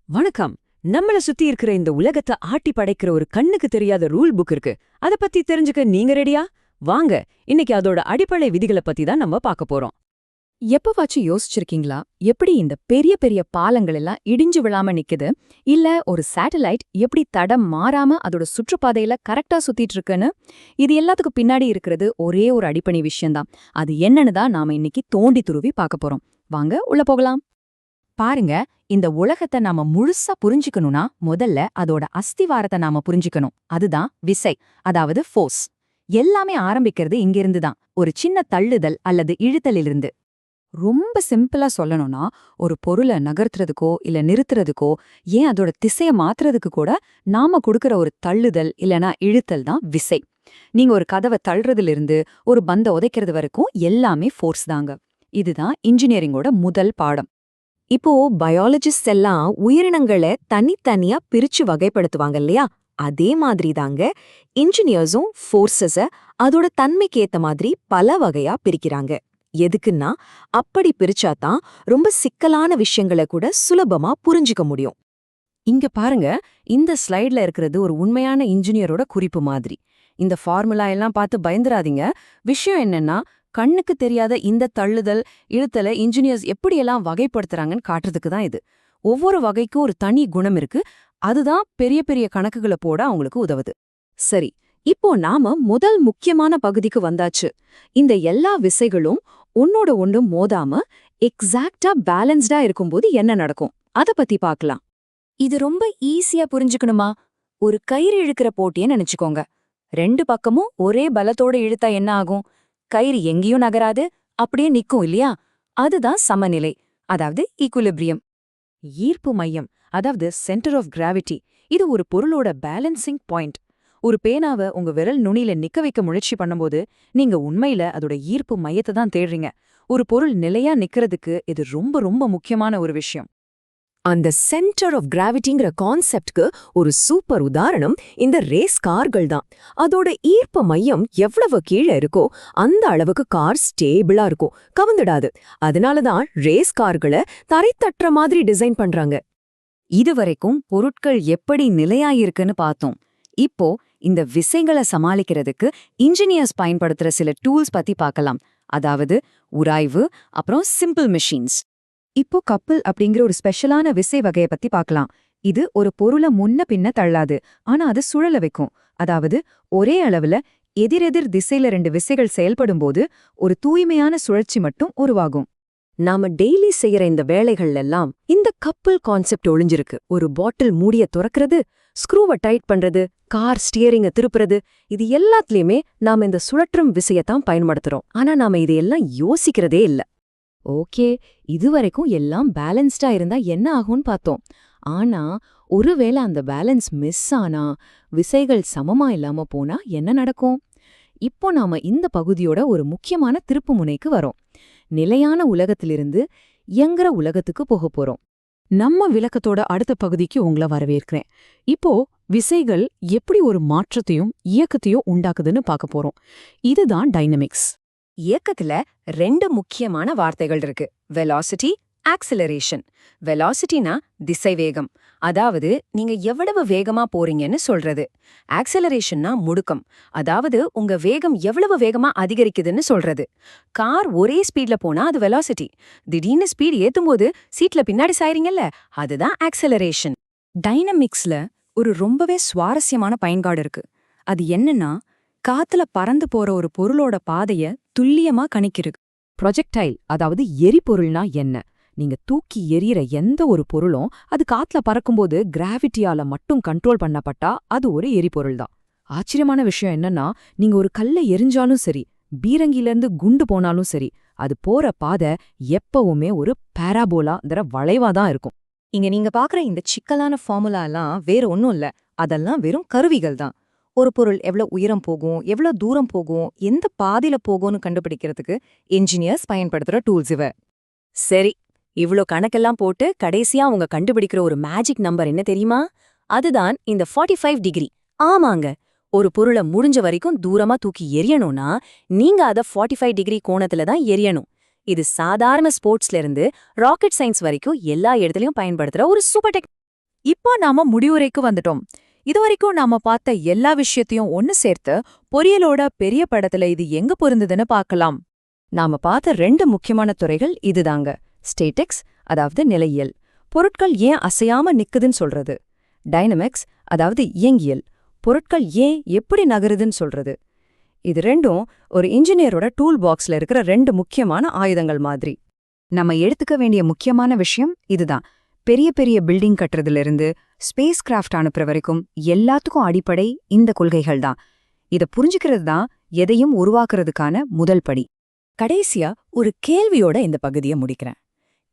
வணக்கம். நம்மள சுத்தி இருக்கிற இந்த உலகத்தை ஆட்டி படைக்கிற ஒரு கண்ணுக்கு தெரியாத ரூல் புக் இருக்கு. அத பத்தி தெரிஞ்சுக்க நீங்க ரெடியா? வாங்க, இன்னைக்கு அதோட அடிப்படை விதிகளை பத்தி தான் நம்ம பார்க்க போறோம். எப்பவாச்சும் யோசிச்சிருக்கீங்களா எப்படி இந்த பெரிய பெரிய பாலங்கள் எல்லாம் இடிஞ்சு விழாம நிக்குது, இல்ல ஒரு சேட்டலைட் எப்படி தடம் மாறாம அதோட சுற்றுப்பாதையில கரெக்டா சுத்திட்டு இருக்குன்னு? இது எல்லாத்துக்கும் பின்னாடி இருக்கிறது ஒரே ஒரு அடிப்படை விஷயம்தான். அது என்னன்னு தான் நாம இன்னைக்கு தோண்டி துருவி பார்க்க போறோம். வாங்க உள்ள போகலாம். பாருங்க, இந்த உலகத்தை நாம முழுசா புரிஞ்சுக்கணும்னா முதல்ல அதோட அஸ்திவாரத்தை நாம புரிஞ்சுக்கணும். அதுதான் விசை, அதாவது ஃபோர்ஸ். எல்லாமே ஆரம்பிக்கிறது இங்கிருந்து தான், ஒரு சின்ன தள்ளுதல் அல்லது இழுத்தலிலிருந்து. ரொம்ப சிம்பிளா சொல்லணும்னா, ஒரு பொருளை நகர்த்துறதுக்கோ இல்ல நிறுத்துறதுக்கோ, ஏன் அதோட திசைய மாத்துறதுக்கு கூட நாம கொடுக்கற ஒரு தள்ளுதல் இல்லனா இழுத்தல் தான் விசை. நீங்க ஒரு கதவை தள்ளுறதிலிருந்து ஒரு பந்த உதைக்கிறது வரைக்கும் எல்லாமே ஃபோர்ஸ் தாங்க. இதுதான் இன்ஜினியரிங்கோட முதல் பாடம். இப்போ பயாலஜிஸ்ட் எல்லாம் உயிரினங்களை தனித்தனியா பிரிச்சு வகைப்படுத்துவாங்க இல்லையா? அதே மாதிரி தாங்க இன்ஜினியர்ஸும் ஃபோர்ஸஸ அதோட தன்மைக்கு ஏத்த மாதிரி பல வகையா பிரிக்கிறாங்க. எதுக்குன்னா, அப்படி பிரிச்சாதான் ரொம்ப சிக்கலான விஷயங்களை கூட சுலபமா புரிஞ்சுக்க முடியும். இங்க பாருங்க, இந்த ஸ்லைட்ல இருக்கிறது ஒரு உண்மையான இன்ஜினியரோட குறிப்பு மாதிரி. இந்த ஃபார்முலா எல்லாம் பார்த்து பயந்துராதீங்க. விஷயம் என்னன்னா, கண்ணுக்கு தெரியாத இந்த தள்ளுதல் இழுத்தலை இன்ஜினியர்ஸ் எப்படியெல்லாம் வகைப்படுத்துறாங்கன்னு காட்டுறதுக்கு தான் இது. ஒவ்வொரு வகைக்கும் ஒரு தனி குணம் இருக்கு. அதுதான் பெரிய பெரிய கணக்குகளை போட அவங்களுக்கு உதவுது. சரி, இப்போ நாம முதல் முக்கியமான பகுதிக்கு வந்தாச்சு. இந்த எல்லா விசைகளும் ஒன்னோட ஒன்று மோதாம எக்ஸாக்டா பேலன்ஸ்டா இருக்கும்போது என்ன நடக்கும், அத பத்தி பார்க்கலாம். இது ரொம்ப ஈஸியா புரிஞ்சுக்கணுமா? ஒரு கயிறு இழுக்கிற போட்டியை நினைச்சுக்கோங்க. ரெண்டு பக்கமும் ஒரே பலத்தோட இழுத்தா என்ன ஆகும்? கயிறு எங்கேயும் நகராது, அப்படியே நிக்கும் இல்லையா? அதுதான் சமநிலை, அதாவது ஈக்குலிபிரியம். ஈர்ப்பு மையம், அதாவது சென்டர் ஆஃப் கிராவிட்டி, இது ஒரு பொருளோட பேலன்சிங் பாயிண்ட். ஒரு பேனாவை உங்க விரல் நுனியில நிக்க வைக்க முயற்சி பண்ணும்போது நீங்க உண்மையில அதோட ஈர்ப்பு மையத்தை தான் தேடுறீங்க. ஒரு பொருள் நிலையா நிக்கிறதுக்கு இது ரொம்ப ரொம்ப முக்கியமான ஒரு விஷயம். அந்த சென்டர் ஆஃப் கிராவிட்டிங்கிற கான்செப்ட்க்கு ஒரு சூப்பர் உதாரணம் இந்த ரேஸ் கார்கள் தான். அதோட ஈர்ப்பு மையம் எவ்வளவு கீழே இருக்கோ அந்த அளவுக்கு கார் ஸ்டேபிளா இருக்கும், கவுந்துடாது. அதனாலதான் ரேஸ் கார்களை தரைத்தட்டுற மாதிரி டிசைன் பண்றாங்க. இதுவரைக்கும் பொருட்கள் எப்படி நிலையாயிருக்குன்னு பார்த்தோம். இப்போ இந்த விசைகளை சமாளிக்கிறதுக்கு இன்ஜினியர்ஸ் பயன்படுத்துற சில டூல்ஸ் பத்தி பார்க்கலாம். அதாவது உராய்வு, அப்புறம் சிம்பிள் மெஷின்ஸ். இப்போ கப்பல் அப்படிங்கிற ஒரு ஸ்பெஷலான விசை வகையை பத்தி பார்க்கலாம். இது ஒரு பொருளை முன்ன பின்ன தள்ளாது, ஆனா அது சுழல வைக்கும். அதாவது ஒரே அளவுல எதிரெதிர் திசையில ரெண்டு விசைகள் செயல்படும் போது ஒரு தூய்மையான சுழற்சி மட்டும் உருவாகும். நாம டெய்லி செய்யற இந்த வேலைகள் எல்லாம் இந்த கப்பல் கான்செப்ட் ஒளிஞ்சிருக்கு. ஒரு பாட்டில் மூடிய துறக்கிறது, ஸ்க்ரூவை டைட் பண்றது, கார் ஸ்டியரிங்க திருப்புறது, இது எல்லாத்துலயுமே நாம இந்த சுழற்றும் விசையத்தான் பயன்படுத்துறோம். ஆனா நாம இதையெல்லாம் யோசிக்கிறதே இல்ல. ஓகே, இதுவரைக்கும் எல்லாம் பேலன்ஸ்டா இருந்தா என்ன ஆகும்னு பார்த்தோம். ஆனா ஒருவேளை அந்த பேலன்ஸ் மிஸ் ஆனா, விசைகள் சமமா இல்லாம போனா என்ன நடக்கும்? இப்போ நாம இந்த பகுதியோட ஒரு முக்கியமான திருப்பு முனைக்கு வரோம். நிலையான உலகத்திலிருந்து இயங்குற உலகத்துக்கு போக போறோம். நம்ம விளக்கத்தோட அடுத்த பகுதிக்கு உங்களை வரவேற்கிறேன். இப்போ விசைகள் எப்படி ஒரு மாற்றத்தையும் இயக்கத்தையும் உண்டாக்குதுன்னு பார்க்க போறோம். இதுதான் டைனமிக்ஸ். இயக்கத்துல ரெண்டு முக்கியமான வார்த்தைகள் இருக்கு: வெலாசிட்டி, ஆக்சிலரேஷன். வெலாசிட்டினா திசைவேகம், அதாவது நீங்க எவ்வளவு வேகமா போறீங்கன்னு சொல்றது. ஆக்சிலரேஷன்னா முடுக்கம், அதாவது உங்க வேகம் எவ்வளவு வேகமா அதிகரிக்குதுன்னு சொல்றது. கார் ஒரே ஸ்பீட்ல போனா அது வெலாசிட்டி. திடீர்னு ஸ்பீட் ஏத்தும்போது சீட்ல பின்னாடி சாயறீங்கல்ல, அதுதான் ஆக்சிலரேஷன். டைனமிக்ஸ்ல ஒரு ரொம்பவே சுவாரஸ்யமான பயன்பாடு இருக்கு. அது என்னன்னா, காத்துல பறந்து போற ஒரு பொருளோட பாதைய துல்லியமா கணிக்கிறது. ப்ரொஜெக்டைல், அதாவது எரிபொருள்னா என்ன? நீங்க தூக்கி எறிகிற எந்த ஒரு பொருளும் அது காத்துல பறக்கும்போது கிராவிட்டியால மட்டும் கண்ட்ரோல் பண்ணப்பட்டா அது ஒரு எரிபொருள் தான். ஆச்சரியமான விஷயம் என்னன்னா, நீங்க ஒரு கல்லை எரிஞ்சாலும் சரி, பீரங்கியிலேருந்து குண்டு போனாலும் சரி, அது போற பாதை எப்பவுமே ஒரு பாராபோலாங்கிற வளைவாதான் இருக்கும். இங்க நீங்க பாக்குற இந்த சிக்கலான ஃபார்முலாலாம் வேற ஒன்னும் இல்ல, அதெல்லாம் வெறும் கருவிகள் தான். ஒரு பொருள் எவ்வளவு உயரம் போகும், எவ்வளவு தூரம் போகும், எந்த பாதையில போகும்னு கண்டுபிடிக்கிறதுக்கு இன்ஜினியர்ஸ் பயன்படுத்துற டூல்ஸ் இவ. சரி, இவ்ளோ கணக்கெல்லாம் போட்டு கடைசியா அவங்க கண்டுபிடிக்கிற ஒரு மேஜிக் நம்பர் என்ன தெரியுமா? அதுதான் இந்த 45 டிகிரி. ஆமாங்க, ஒரு பொருளை முடிஞ்ச வரைக்கும் தூரமா தூக்கி எறியணும்னா நீங்க அத 45 டிகிரி கோணத்துல தான் எறியணும். இது சாதாரண ஸ்போர்ட்ஸ்ல இருந்து ராக்கெட் சயின்ஸ் வரைக்கும் எல்லா இடத்துலயும் பயன்படுத்துற ஒரு சூப்பர் டெக். இப்போ நாம முடிவுரைக்கு வந்துட்டோம். இதுவரைக்கும் நாம பார்த்த எல்லா விஷயத்தையும் ஒன்னு சேர்த்து பொறியியலோட பெரிய படத்துல இது எங்க பொருந்துதுன்னு பார்க்கலாம். நாம பார்த்த 2 முக்கியமான துறைகள் இதுதாங்க. ஸ்டேட்டிக்ஸ், அதாவது நிலையியல், பொருட்கள் ஏன் அசையாம நிக்குதுன்னு சொல்றது. டைனமிக்ஸ், அதாவது இயங்கியல், பொருட்கள் ஏன் எப்படி நகருதுன்னு சொல்றது. இது ரெண்டும் ஒரு இன்ஜினியரோட டூல் பாக்ஸ்ல இருக்கிற 2 முக்கியமான ஆயுதங்கள் மாதிரி. நம்ம எடுத்துக்க வேண்டிய முக்கியமான விஷயம் இதுதான். பெரிய பெரிய பில்டிங் கட்டுறதுல ஸ்பேஸ் கிராஃப்ட் அனுப்புற வரைக்கும் எல்லாத்துக்கும் அடிப்படை இந்த கொள்கைகள் தான். இத புரிஞ்சுக்கிறது தான் எதையும் உருவாக்குறதுக்கான முதல் படி. கடைசியா ஒரு கேள்வியோட இந்த பகுதியை முடிக்கிறேன்.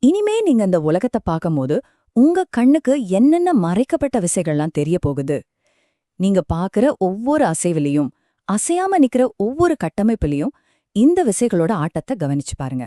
இனிமே நீங்க இந்த உலகத்தை பார்க்கும்போது உங்க கண்ணுக்கு என்னென்ன மறைக்கப்பட்ட விசைகள்லாம் தெரிய போகுது? நீங்க பார்க்குற ஒவ்வொரு அசைவிலையும், அசையாம நிக்கிற ஒவ்வொரு கட்டமைப்பிலையும் இந்த விசைகளோட ஆட்டத்தை கவனிச்சு பாருங்க.